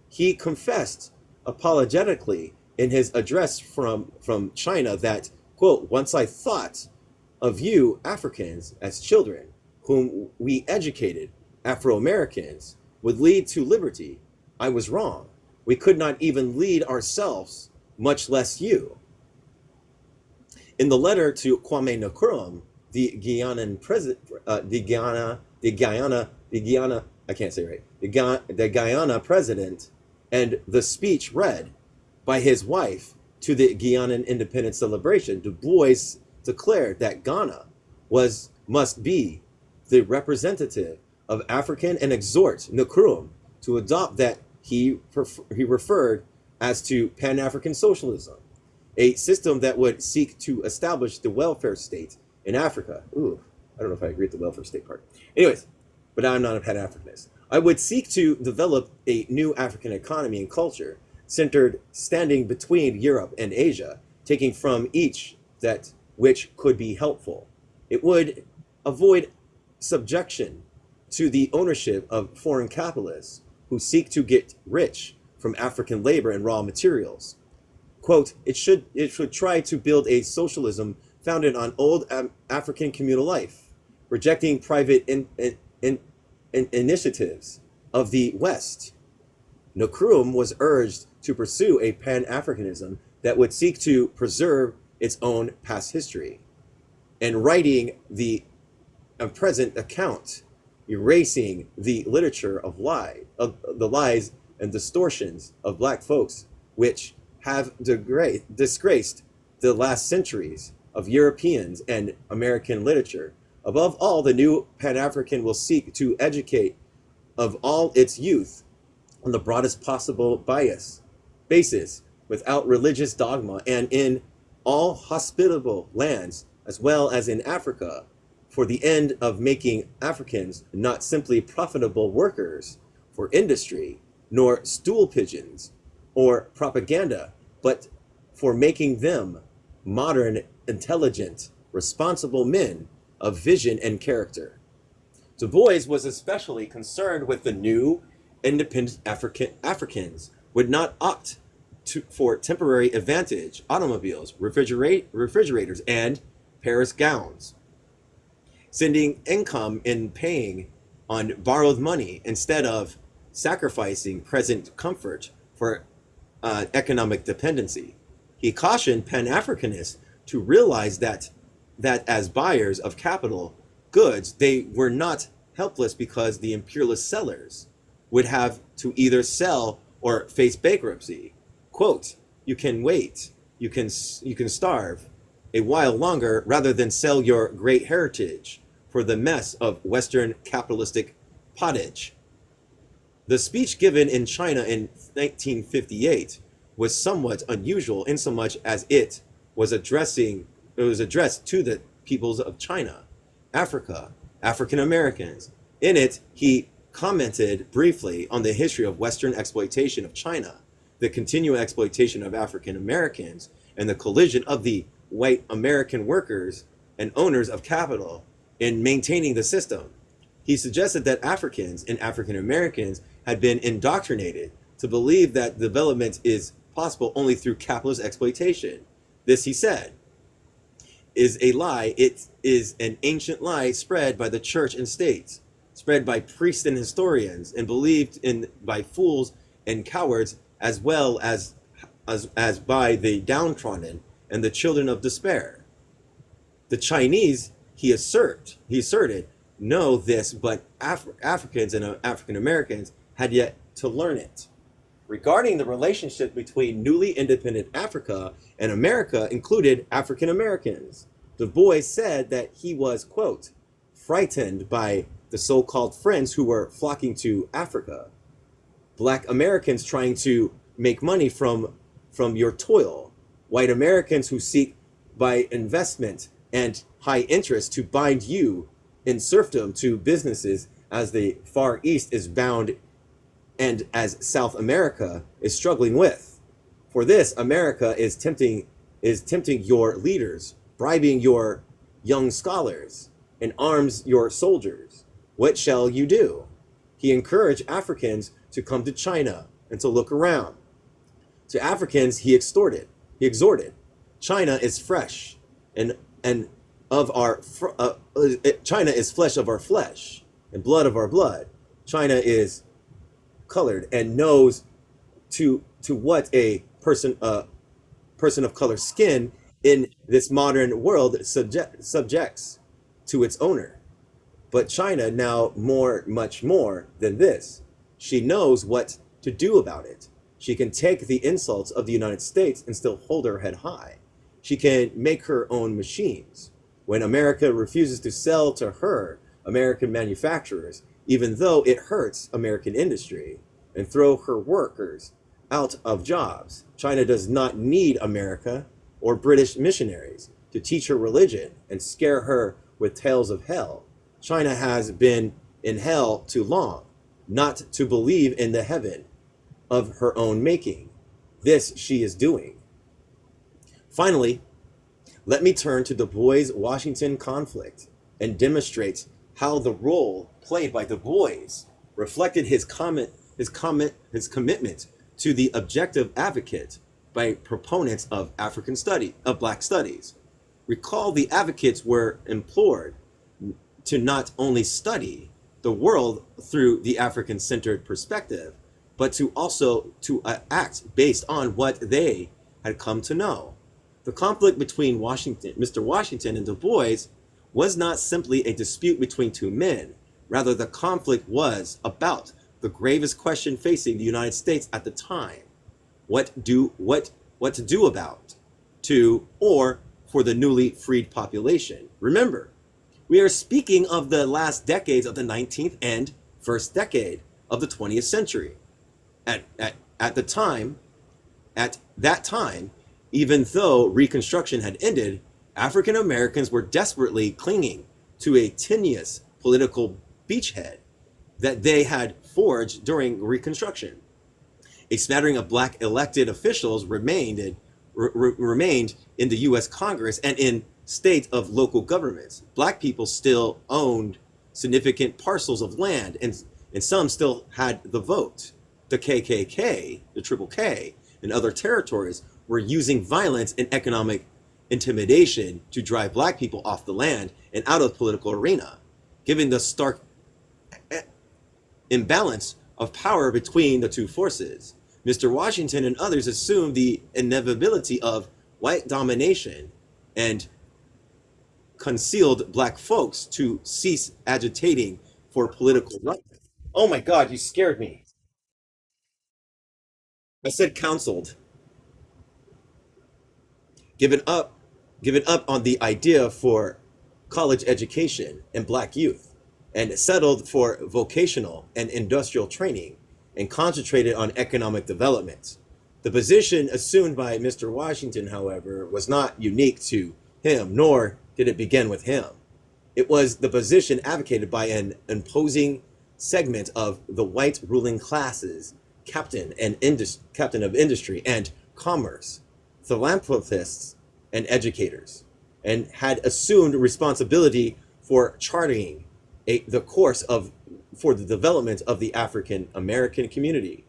He confessed apologetically in his address from China that, quote, "Once I thought of you Africans as children, whom we educated Afro-Americans would lead to liberty. I was wrong. We could not even lead ourselves, much less you." In the letter to Kwame Nkrumah, the Guyana president, and the speech read by his wife to the Guianan independence celebration, Du Bois declared that Ghana must be the representative of African and exhort Nkrumah to adopt that he referred as to Pan-African socialism, a system that would seek to establish the welfare state in Africa. Ooh, I don't know if I agree with the welfare state part. Anyways, but I'm not a Pan-Africanist. I would seek to develop a new African economy and culture centered standing between Europe and Asia, taking from each that which could be helpful. It would avoid subjection to the ownership of foreign capitalists who seek to get rich from African labor and raw materials. Quote, it should try to build a socialism founded on old African communal life, rejecting private initiatives of the West, Nkrumah was urged to pursue a Pan-Africanism that would seek to preserve its own past history, and writing a present account, erasing the literature of the lies and distortions of Black folks, which have disgraced the last centuries of Europeans and American literature. Above all, the new Pan-African will seek to educate of all its youth on the broadest possible basis, without religious dogma, and in all hospitable lands, as well as in Africa, for the end of making Africans not simply profitable workers for industry, nor stool pigeons or propaganda, but for making them modern, intelligent, responsible men of vision and character. Du Bois was especially concerned with the new independent Africans would not opt for temporary advantage, automobiles, refrigerators, and Paris gowns, sending income in paying on borrowed money instead of sacrificing present comfort for economic dependency. He cautioned Pan-Africanists to realize that as buyers of capital goods, they were not helpless because the imperialist sellers would have to either sell or face bankruptcy. Quote, "You can wait, you can starve a while longer rather than sell your great heritage for the mess of Western capitalistic pottage." The speech given in China in 1958 was somewhat unusual insomuch as it was addressed to the peoples of China, Africa, African Americans. In it, he commented briefly on the history of Western exploitation of China, the continuing exploitation of African Americans, and the collision of the white American workers and owners of capital in maintaining the system. He suggested that Africans and African Americans had been indoctrinated to believe that development is possible only through capitalist exploitation. This, he said, is a lie. It is an ancient lie spread by the church and states, spread by priests and historians, and believed in by fools and cowards, as well as by the downtrodden and the children of despair. The Chinese, he asserted, know this, but Africans and African Americans had yet to learn it. Regarding the relationship between newly independent Africa and America included African Americans, Du Bois said that he was, quote, frightened by the so-called friends who were flocking to Africa. Black Americans trying to make money from your toil. White Americans who seek by investment and high interest to bind you in serfdom to businesses as the Far East is bound and as South America is struggling with. For this, America is tempting your leaders, bribing your young scholars, and arms your soldiers. What shall you do? He encouraged Africans to come to China and to look around. To Africans, he exhorted, China is fresh and of our China is flesh of our flesh and blood of our blood. China is colored and knows to what a person of color skin in this modern world subjects to its owner. But China now much more than this. She knows what to do about it. She can take the insults of the United States and still hold her head high. She can make her own machines. When America refuses to sell to her American manufacturers, even though it hurts American industry, and throw her workers out of jobs, China does not need America or British missionaries to teach her religion and scare her with tales of hell. China has been in hell too long, not to believe in the heaven of her own making. This she is doing. Finally, let me turn to Du Bois' Washington conflict and demonstrate how the role played by Du Bois reflected his commitment to the objective advocate by proponents of Black studies. Recall the advocates were implored to not only study the world through the African-centered perspective, but to also to act based on what they had come to know. The conflict between Mr. Washington and Du Bois was not simply a dispute between two men. Rather, the conflict was about the gravest question facing the United States at the time. What to do about to or for the newly freed population. Remember, we are speaking of the last decades of the 19th and first decade of the 20th century. At that time, even though Reconstruction had ended, African Americans were desperately clinging to a tenuous political beachhead that they had forged during Reconstruction. A smattering of black elected officials remained in the U.S. Congress and in state of local governments. Black people still owned significant parcels of land, and some still had the vote. The KKK, the Triple K, and other territories were using violence and economic intimidation to drive black people off the land and out of the political arena, given the stark imbalance of power between the two forces. Mr. Washington and others assumed the inevitability of white domination and concealed black folks to cease agitating for political rights. Oh my God, you scared me. I said counseled. Given up on the idea for college education and black youth, and settled for vocational and industrial training, and concentrated on economic development. The position assumed by Mr. Washington, however, was not unique to him, nor did it begin with him. It was the position advocated by an imposing segment of the white ruling classes, captain of industry and commerce, philanthropists and educators, and had assumed responsibility for charting the course for the development of the African American community.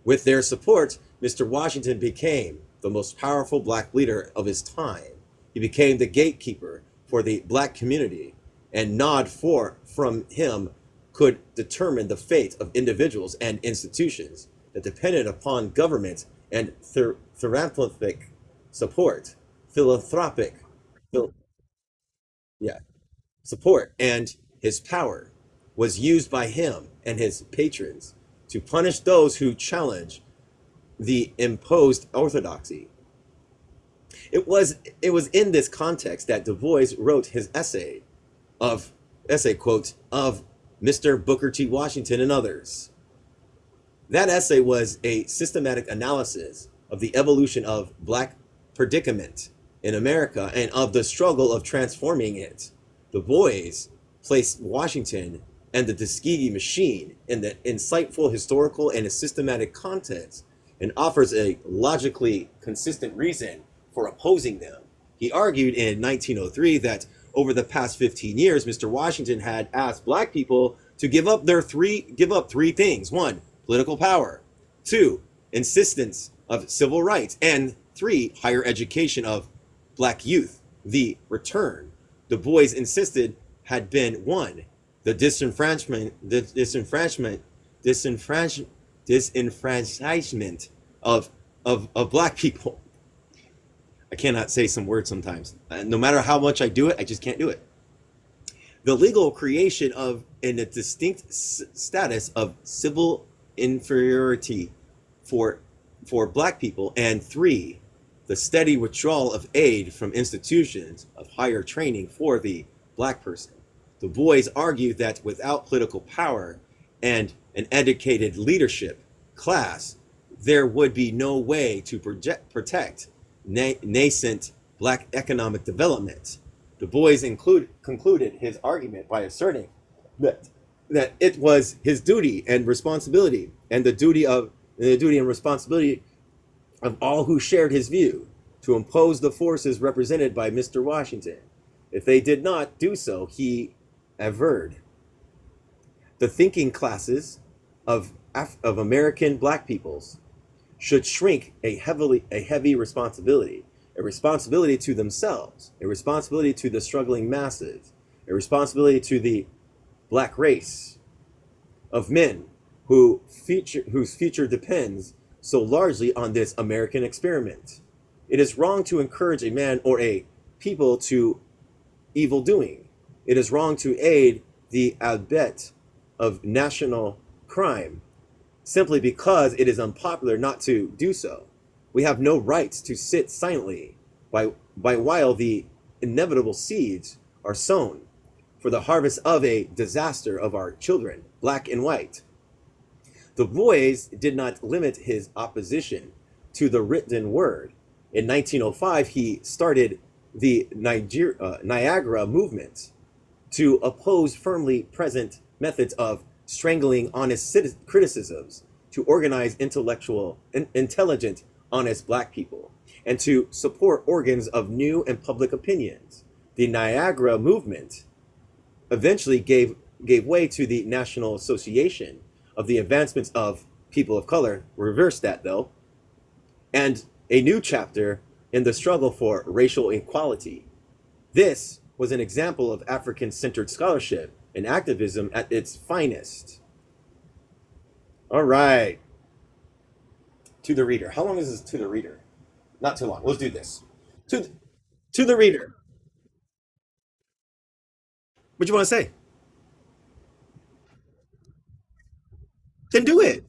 With their support, Mr. Washington became the most powerful black leader of his time. He became the gatekeeper for the black community, and nod from him could determine the fate of individuals and institutions that depended upon government and philanthropic support. Philanthropic, yeah, support, and his power was used by him and his patrons to punish those who challenge the imposed orthodoxy. It was in this context that Du Bois wrote his essay quote, of Mr. Booker T. Washington and others. That essay was a systematic analysis of the evolution of black predicament in America and of the struggle of transforming it. Du Bois placed Washington and the Tuskegee machine in the insightful historical and systematic context, and offers a logically consistent reason for opposing them. He argued in 1903 that over the past 15 years, Mr. Washington had asked black people to give up three things. 1, political power. 2, insistence of civil rights. And 3, higher education of black youth. The return, Du Bois insisted, had been 1, the disenfranchisement of black people. I cannot say some words sometimes. No matter how much I do it, I just can't do it. The legal creation of a distinct status of civil inferiority for black people. And 3, the steady withdrawal of aid from institutions of higher training for the black person. Du Bois argued that without political power and an educated leadership class, there would be no way to protect nascent black economic development. Du Bois concluded his argument by asserting that it was his duty and responsibility, and the duty and responsibility of all who shared his view, to impose the forces represented by Mr. Washington. If they did not do so, he averred, the thinking classes of American black peoples should shrink a heavy responsibility, a responsibility to themselves, a responsibility to the struggling masses, a responsibility to the black race of men whose future depends so largely on this American experiment. It is wrong to encourage a man or a people to evil doing. It is wrong to aid the abet of national crime simply because it is unpopular not to do so. We have no right to sit silently by while the inevitable seeds are sown for the harvest of a disaster of our children, black and white. Du Bois did not limit his opposition to the written word. In 1905, he started the Niagara movement to oppose firmly present methods of strangling honest criticisms, to organize intelligent, honest black people, and to support organs of new and public opinions. The Niagara movement eventually gave way to the National Association of the Advancements of People of Color, reversed that though, and a new chapter in the struggle for racial equality. This was an example of African-centered scholarship and activism at its finest. All right. To the reader. How long is this to the reader? Not too long. Let's do this. To the reader. What do you want to say? Then do it.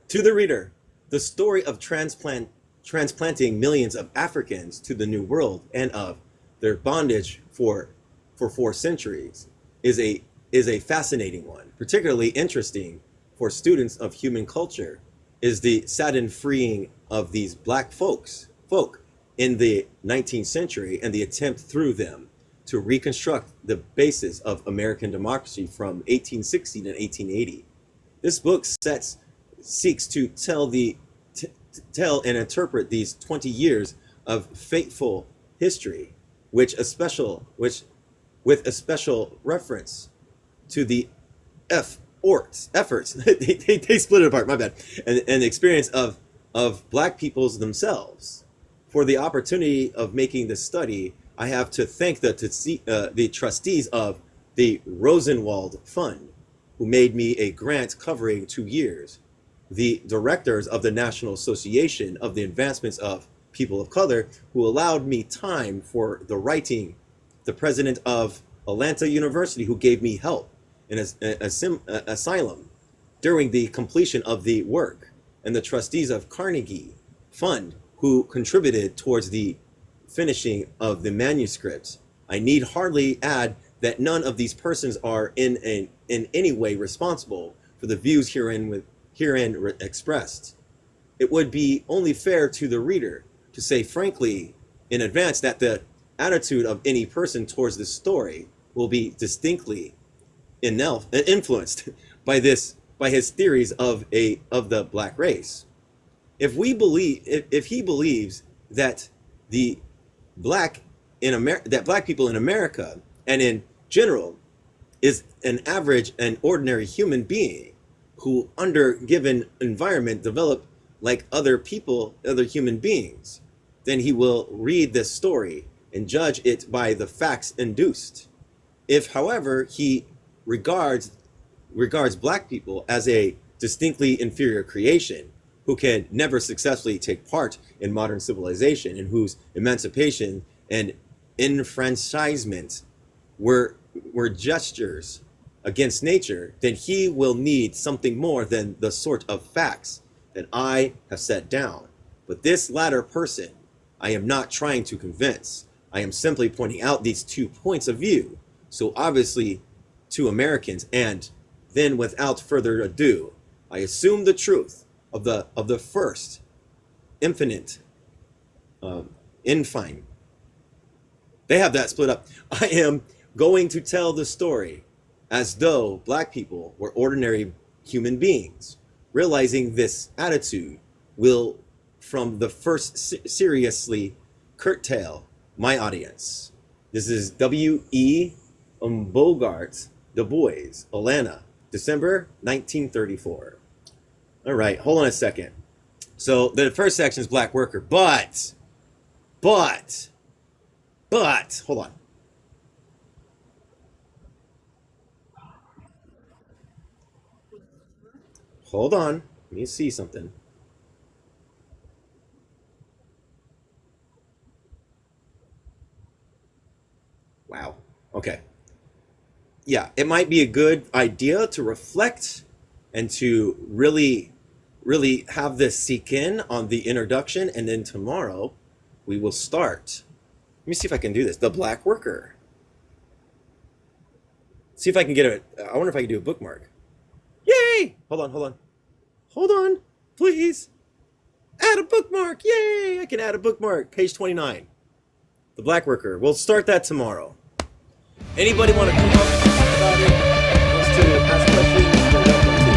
To the reader, the story of transplanting millions of Africans to the New World and of their bondage for 4 centuries is a fascinating one. Particularly interesting for students of human culture is the sudden freeing of these black folk in the 19th century and the attempt through them to reconstruct the basis of American democracy from 1860 to 1880. This book seeks to tell and interpret these 20 years of fateful history, which with a special reference to the efforts they split it apart, my bad, and the experience of black peoples themselves. For the opportunity of making this study, I have to thank the trustees of the Rosenwald Fund, who made me a grant covering 2 years, the directors of the National Association of the Advancements of People of Color, who allowed me time for the writing, the president of Atlanta University, who gave me help in asylum during the completion of the work, and the trustees of Carnegie Fund, who contributed towards the finishing of the manuscripts. I need hardly add that none of these persons are in any way responsible for the views herein expressed. It would be only fair to the reader to say frankly in advance that the attitude of any person towards this story will be distinctly influenced by his theories of the black race. If he believes that the black people in America and in general is an average and ordinary human being who, under given environment, develop like other people, other human beings, then he will read this story and judge it by the facts induced. If, however, he regards black people as a distinctly inferior creation who can never successfully take part in modern civilization and whose emancipation and enfranchisement were gestures against nature, then he will need something more than the sort of facts that I have set down. But this latter person, I am not trying to convince. I am simply pointing out these 2 points of view, so obviously to Americans, and then without further ado, I assume the truth of the first infinite infine. They have that split up. I am going to tell the story as though black people were ordinary human beings, realizing this attitude will, from the first seriously, curtail my audience. This is W.E. Bogart Du Bois, Atlanta, December 1934. All right, hold on a second. So the first section is black worker, but, hold on. Hold on. Let me see something. Wow. Okay. Yeah, it might be a good idea to reflect and to really have this seek in on the introduction, and then tomorrow we will start. Let me see if I can do this. The black worker. See if I can get it. I wonder if I can do a bookmark. Yay! Hold on, please. Add a bookmark. Yay! I can add a bookmark. Page 29. The black worker. We'll start that tomorrow. Anybody want to come up and talk about it? Wants to ask questions? You're welcome to.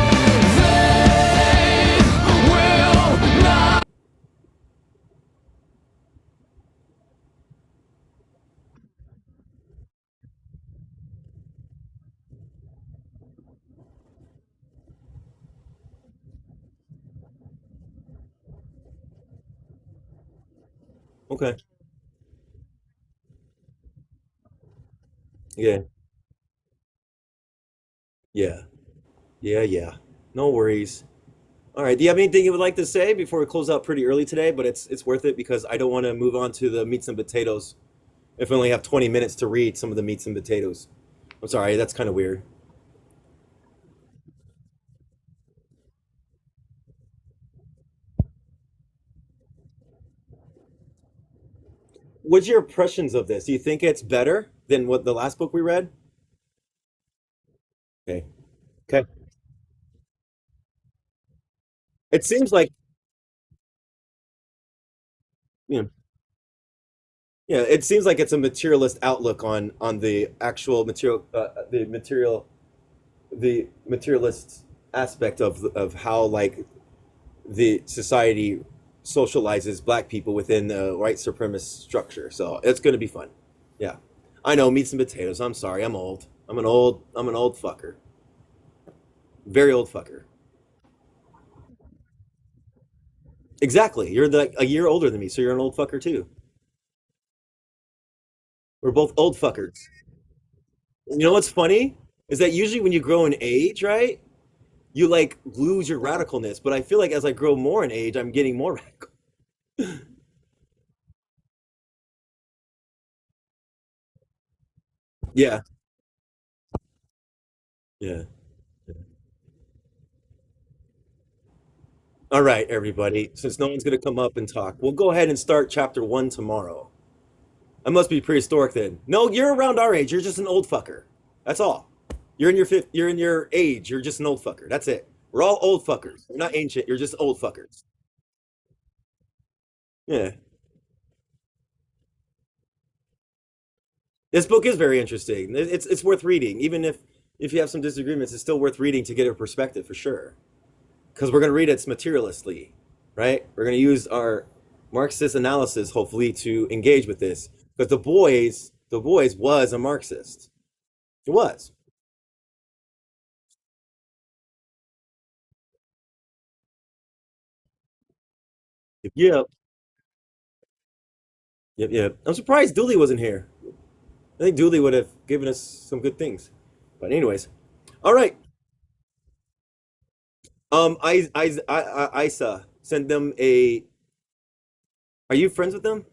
Okay. Yeah. Yeah. Yeah. No worries. All right. Do you have anything you would like to say before we close out pretty early today? But it's worth it because I don't want to move on to the meats and potatoes if we only have 20 minutes to read some of the meats and potatoes. I'm sorry, that's kind of weird. What's your impressions of this? Do you think it's better than what the last book we read? Okay. Okay. It seems like, you know, yeah, it seems like it's a materialist outlook on the actual material, the materialist aspect of how like the society socializes black people within the white supremacist structure. So it's going to be fun. Yeah, I know meats and potatoes. I'm sorry, I'm old. I'm an old fucker. Very old fucker. Exactly. You're a year older than me, so you're an old fucker too. We're both old fuckers. You know what's funny is that usually when you grow in age, right, you like lose your radicalness. But I feel like as I grow more in age, I'm getting more radical. Yeah. Yeah. All right, everybody. Since no one's going to come up and talk, we'll go ahead and start chapter one tomorrow. I must be prehistoric then. No, you're around our age. You're just an old fucker. That's all. You're in your fifth. You're in your age. You're just an old fucker. That's it. We're all old fuckers. You're not ancient. You're just old fuckers. Yeah. This book is very interesting. It's worth reading, even if you have some disagreements. It's still worth reading to get a perspective for sure. Because we're going to read it materialistly, right? We're going to use our Marxist analysis, hopefully, to engage with this. Because the boys was a Marxist. It was. Yep, yep. I'm surprised Dooley wasn't here. I think Dooley would have given us some good things. But anyways, all right. Isa, send them a. Are you friends with them?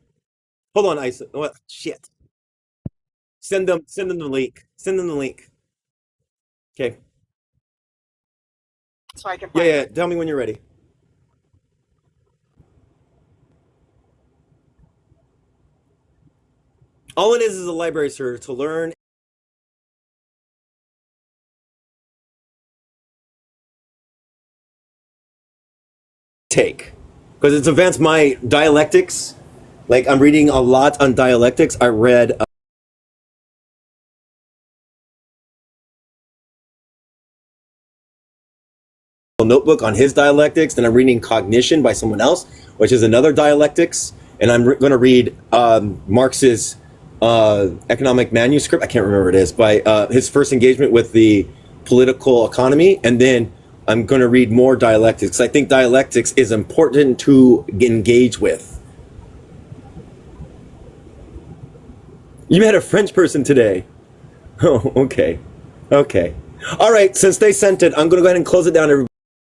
Hold on, Isa. What? Shit. Send them the link. Send them the link. Okay. So I can Yeah, find yeah. it. Tell me when you're ready. All it is a library, sir, to learn take, because it's advanced my dialectics. Like, I'm reading a lot on dialectics. I read a notebook on his dialectics. Then I'm reading Cognition by someone else, which is another dialectics. And I'm going to read Marx's economic manuscript. I can't remember what it is, by his first engagement with the political economy. And then I'm going to read more dialectics. I think dialectics is important to engage with. You met a French person today. Oh, okay. Okay. All right, since they sent it, I'm going to go ahead and close it down, everybody.